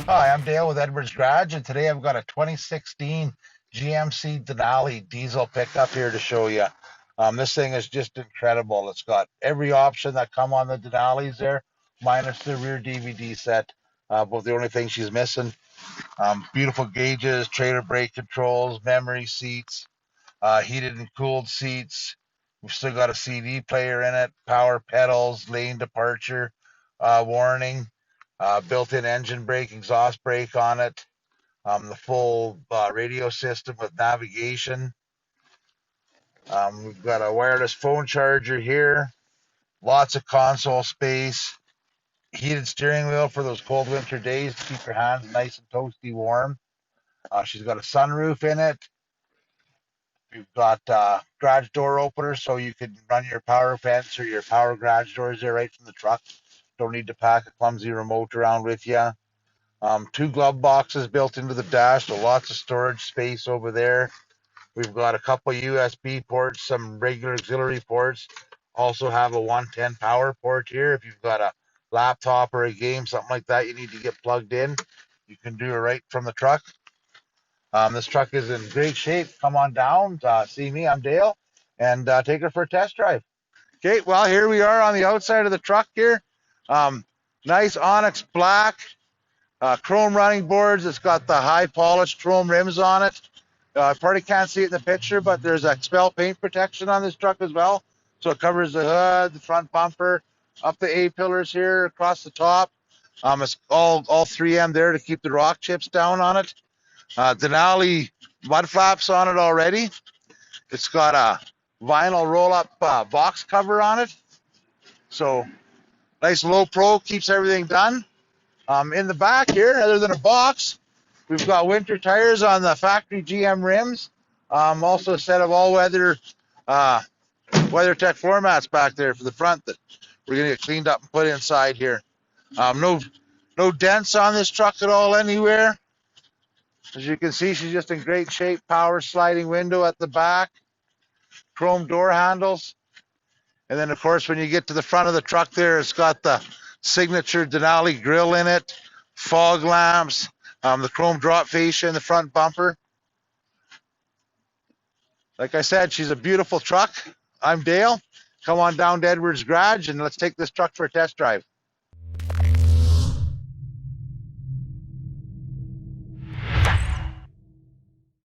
Hi, I'm Dale with Edwards Garage, and today I've got a 2016 GMC Denali diesel pickup here to show you. This thing is just incredible. It's got every option that come on the Denalis there, minus the rear DVD set. But the only thing she's missing, beautiful gauges, trailer brake controls, memory seats, heated and cooled seats. We've still got a CD player in it, power pedals, lane departure, warning, built-in engine brake, exhaust brake on it, the full radio system with navigation. We've got a wireless phone charger here, lots of console space, heated steering wheel for those cold winter days to keep your hands nice and toasty warm. She's got a sunroof in it. We've got garage door openers so you can run your power fence or your power garage doors there right from the truck. Don't need to pack a clumsy remote around with you. Two glove boxes built into the dash, so lots of storage space over there. We've got a couple USB ports, some regular auxiliary ports. Also have a 110 power port here. If you've got a laptop or a game, something like that, you need to get plugged in, you can do it right from the truck. This truck is in great shape. Come on down, see me, I'm Dale, and take her for a test drive. Okay, well, here we are on the outside of the truck here. Nice onyx black, chrome running boards. It's got the high polished chrome rims on it. Probably can't see it in the picture, but there's Xpel paint protection on this truck as well. So it covers the hood, the front bumper, up the A-pillars here, across the top. It's all 3M there to keep the rock chips down on it. Denali mud flaps on it already. It's got a vinyl roll-up box cover on it. So nice low pro, keeps everything done. In the back here, other than a box, we've got winter tires on the factory GM rims. Also a set of all-weather WeatherTech floor mats back there for the front that we're going to get cleaned up and put inside here. No dents on this truck at all anywhere. As you can see, she's just in great shape. Power sliding window at the back, chrome door handles. And then, of course, when you get to the front of the truck there, it's got the signature Denali grill in it, fog lamps, the chrome drop fascia in the front bumper. Like I said, she's a beautiful truck. I'm Dale. Come on down to Edwards Garage and let's take this truck for a test drive.